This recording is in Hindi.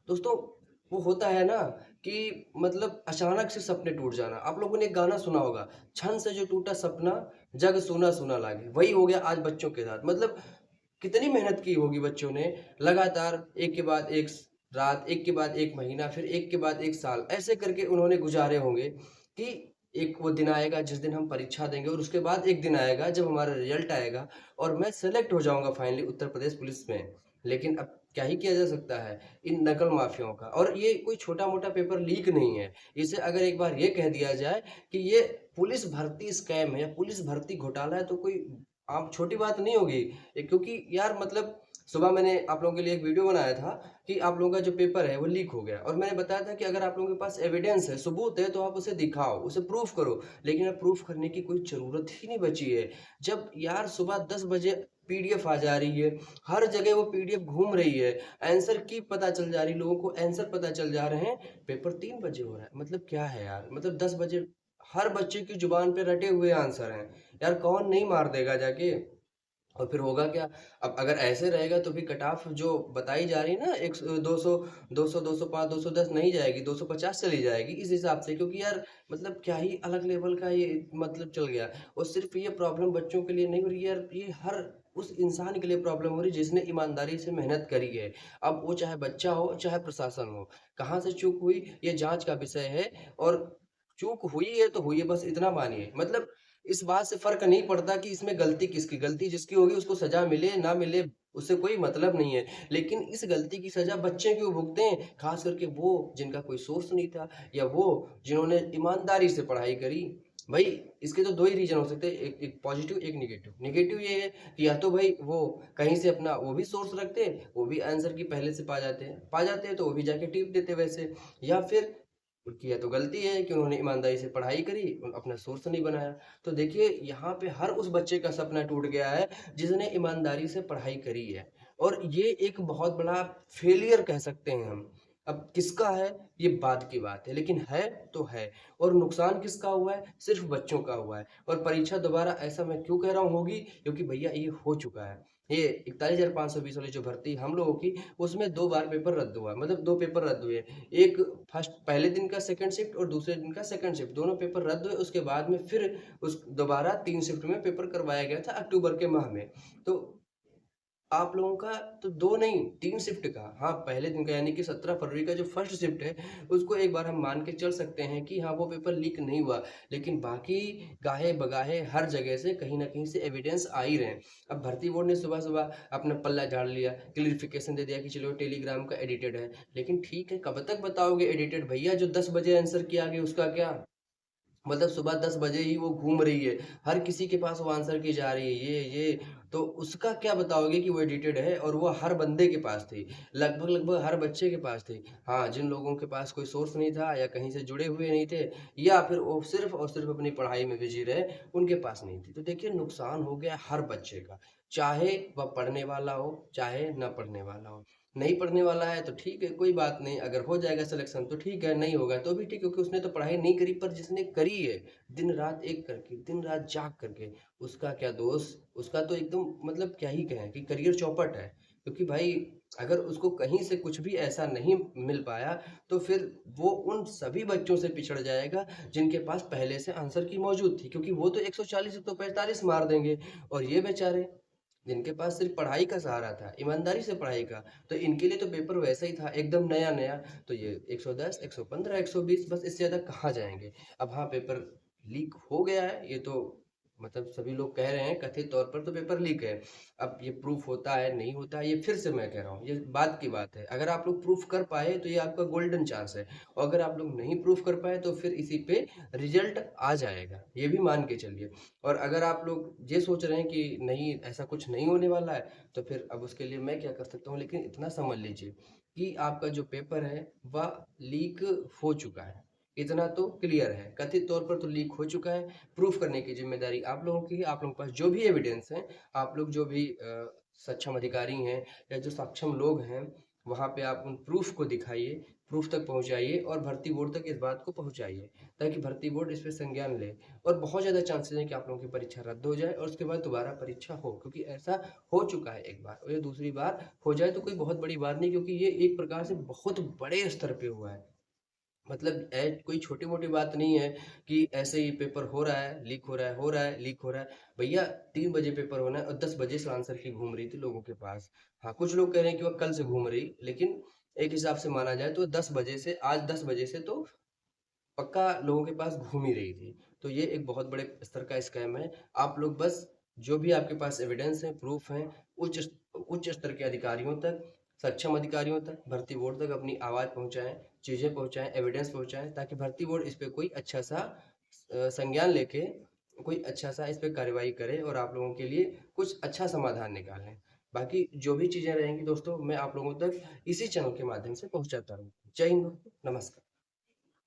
दोस्तों, वो होता है ना कि मतलब अचानक से सपने टूट जाना। आप लोगों ने एक गाना सुना होगा, क्षण से जो टूटा सपना जग सूना सूना लागे। वही हो गया आज बच्चों के साथ। मतलब कितनी मेहनत की होगी बच्चों ने, लगातार एक के बाद एक रात, एक के बाद एक महीना, फिर एक के बाद एक साल, ऐसे करके उन्होंने गुजारे होंगे कि एक वो दिन आएगा जिस दिन हम परीक्षा देंगे, और उसके बाद एक दिन आएगा जब हमारा रिजल्ट आएगा और मैं सेलेक्ट हो जाऊंगा फाइनली उत्तर प्रदेश पुलिस में। लेकिन अब क्या ही किया जा सकता है इन नकल माफियाओं का। और ये कोई छोटा मोटा पेपर लीक नहीं है। इसे अगर एक बार ये कह दिया जाए कि ये पुलिस भर्ती स्कैम है या पुलिस भर्ती घोटाला है, तो कोई आम छोटी बात नहीं होगी। क्योंकि यार मतलब सुबह मैंने आप लोगों के लिए एक वीडियो बनाया था कि आप लोगों का जो पेपर है वो लीक हो गया, और मैंने बताया था कि अगर आप लोगों के पास एविडेंस है, सबूत है, तो आप उसे दिखाओ, उसे प्रूफ करो। लेकिन अब प्रूफ करने की कोई जरूरत ही नहीं बची है। जब यार सुबह 10 बजे पीडीएफ आ जा रही है, हर जगह वो पीडीएफ घूम रही है, आंसर की पता चल जा रही, लोगों को आंसर पता चल जा रहे हैं, पेपर 3 बजे हो रहा है। मतलब क्या है यार, मतलब 10 बजे हर बच्चे की जुबान पे रटे हुए आंसर हैं। यार कौन नहीं मार देगा जाके। और फिर होगा क्या? अब अगर ऐसे रहेगा तो फिर कट ऑफ जो बताई जा रही है ना, एक 200, 200, 205, 210 नहीं जाएगी, 250 चली जाएगी इस हिसाब से। क्योंकि यार मतलब क्या ही अलग लेवल का ये मतलब चल गया। और सिर्फ ये प्रॉब्लम बच्चों के लिए नहीं हो रही है यार, ये हर उस इंसान के लिए प्रॉब्लम हो रही है जिसने ईमानदारी से मेहनत करी है। अब वो चाहे बच्चा हो चाहे प्रशासन हो, कहाँ से चूक हुई ये जांच का विषय है। और चूक हुई है तो हुई है, बस इतना मानिए। मतलब इस बात से फर्क नहीं पड़ता कि इसमें गलती किसकी, गलती जिसकी होगी उसको सजा मिले ना मिले, उससे कोई मतलब नहीं है। लेकिन इस गलती की सजा बच्चे क्यों भुगतें, खास करके वो जिनका कोई सोर्स नहीं था, या वो जिन्होंने ईमानदारी से पढ़ाई करी। भाई इसके तो दो ही रीजन हो सकते हैं, एक पॉजिटिव एक निगेटिव। निगेटिव ये है कि या तो भाई वो कहीं से अपना वो भी सोर्स रखते, वो भी आंसर की पहले से पा जाते हैं तो वो भी जाके टिप देते वैसे। या फिर उनकी या तो गलती है कि उन्होंने ईमानदारी से पढ़ाई करी, अपना सोर्स नहीं बनाया। तो देखिए यहाँ पे हर उस बच्चे का सपना टूट गया है जिसने ईमानदारी से पढ़ाई करी है। और ये एक बहुत बड़ा फेलियर कह सकते हैं हम। अब किसका है ये बाद की बात है, लेकिन है तो है। और नुकसान किसका हुआ है? सिर्फ बच्चों का हुआ है। और परीक्षा दोबारा ऐसा मैं क्यों कह रहा हूँ होगी, क्योंकि भैया ये हो चुका है। ये 41,520 वाली जो भर्ती हम लोगों की, उसमें 2 बार पेपर रद्द हुआ, मतलब 2 पेपर रद्द हुए। एक फर्स्ट पहले दिन का सेकंड शिफ्ट और दूसरे दिन का सेकंड शिफ्ट, दोनों पेपर रद्द हुए। उसके बाद में फिर उस दोबारा 3 शिफ्ट में पेपर करवाया गया था अक्टूबर के माह में। तो आप लोगों का तो 2 नहीं 3 शिफ्ट का, हाँ पहले दिन का यानी कि 17 फरवरी का जो फर्स्ट शिफ्ट है, उसको एक बार हम मान के चल सकते हैं कि हाँ वो पेपर लीक नहीं हुआ। लेकिन बाकी गाहे बगाहे हर जगह से कहीं ना कहीं से एविडेंस आ ही रहे हैं। अब भर्ती बोर्ड ने सुबह सुबह अपना पल्ला झाड़ लिया, क्लियरिफिकेशन दे दिया कि चलो टेलीग्राम का एडिटेड है। लेकिन ठीक है, कब तक बताओगे एडिटेड? भैया जो 10 बजे आंसर किया गया उसका क्या? मतलब सुबह 10 बजे ही वो घूम रही है, हर किसी के पास वो आंसर की जा रही है ये, तो उसका क्या बताओगे कि वो एडिटेड है? और वो हर बंदे के पास थी, लगभग लगभग हर बच्चे के पास थी। हाँ, जिन लोगों के पास कोई सोर्स नहीं था या कहीं से जुड़े हुए नहीं थे, या फिर वो सिर्फ और सिर्फ अपनी पढ़ाई में बिजी रहे, उनके पास नहीं थी। तो देखिए नुकसान हो गया हर बच्चे का, चाहे वह पढ़ने वाला हो चाहे न पढ़ने वाला हो। नहीं पढ़ने वाला है तो ठीक है, कोई बात नहीं, अगर हो जाएगा सिलेक्शन तो ठीक है, नहीं होगा तो भी ठीक, क्योंकि उसने तो पढ़ाई नहीं करी। पर जिसने करी है दिन रात एक करके, दिन रात जाग करके, उसका क्या दोष? उसका तो एकदम मतलब क्या ही कहें कि करियर चौपट है। क्योंकि भाई अगर उसको कहीं से कुछ भी ऐसा नहीं मिल पाया, तो फिर वो उन सभी बच्चों से पिछड़ जाएगा जिनके पास पहले से आंसर की मौजूद थी, क्योंकि वो तो 140 145 मार देंगे। और ये बेचारे जिनके पास सिर्फ पढ़ाई का सहारा था, ईमानदारी से पढ़ाई का, तो इनके लिए तो पेपर वैसा ही था एकदम नया नया। तो ये 110 115 120, बस इससे ज़्यादा कहाँ जाएंगे। अब हाँ, पेपर लीक हो गया है, ये तो मतलब सभी लोग कह रहे हैं, कथित तौर पर तो पेपर लीक है। अब ये प्रूफ होता है नहीं होता है, ये फिर से मैं कह रहा हूँ, ये बात की बात है। अगर आप लोग प्रूफ कर पाए तो ये आपका गोल्डन चांस है, और अगर आप लोग नहीं प्रूफ कर पाए तो फिर इसी पे रिजल्ट आ जाएगा, ये भी मान के चलिए। और अगर आप लोग ये सोच रहे हैं कि नहीं ऐसा कुछ नहीं होने वाला है, तो फिर अब उसके लिए मैं क्या कर सकता हूँ। लेकिन इतना समझ लीजिए कि आपका जो पेपर है वह लीक हो चुका है, इतना तो क्लियर है, कथित तौर पर तो लीक हो चुका है। प्रूफ करने की जिम्मेदारी आप लोगों की है। आप लोगों के पास जो भी एविडेंस है, आप लोग जो भी सक्षम अधिकारी हैं या जो सक्षम लोग हैं, वहाँ पे आप उन प्रूफ को दिखाइए, प्रूफ तक पहुँचाइए और भर्ती बोर्ड तक इस बात को पहुँचाइए, ताकि भर्ती बोर्ड इस पे संज्ञान ले। और बहुत ज़्यादा चांसेस हैं कि आप लोगों की परीक्षा रद्द हो जाए और उसके बाद दोबारा परीक्षा हो, क्योंकि ऐसा हो चुका है एक बार, और ये दूसरी बार हो जाए तो कोई बहुत बड़ी बात नहीं, क्योंकि ये एक प्रकार से बहुत बड़े स्तर पे हुआ है। मतलब कोई छोटी-मोटी बात नहीं है कि ऐसे ही पेपर हो रहा है, लीक हो रहा है, हो रहा है, लीक हो रहा है। भैया 3 बजे पेपर होना है और 10 बजे से आंसर की घूम रही थी लोगों के पास। हाँ, कुछ लोग कह रहे हैं कि वो कल से घूम रही, लेकिन एक हिसाब से माना जाए तो 10 बजे से, आज 10 बजे से तो पक्का लोगों के पास घूम ही रही थी। तो ये एक बहुत बड़े स्तर का स्कैम है। आप लोग बस जो भी आपके पास एविडेंस है, प्रूफ हैं, उच्च स्तर के अधिकारियों तक, सक्षम अधिकारियों तक, भर्ती बोर्ड तक अपनी आवाज़ पहुँचाएँ, चीज़ें पहुँचाएँ, एविडेंस पहुँचाएँ, ताकि भर्ती बोर्ड इस पे कोई अच्छा सा संज्ञान लेके कोई अच्छा सा इस पे कार्रवाई करे और आप लोगों के लिए कुछ अच्छा समाधान निकालें। बाकी जो भी चीज़ें रहेंगी दोस्तों, मैं आप लोगों तक इसी चैनल के माध्यम से पहुँचाता रहूँगा। जय हिंद दोस्तों, नमस्कार।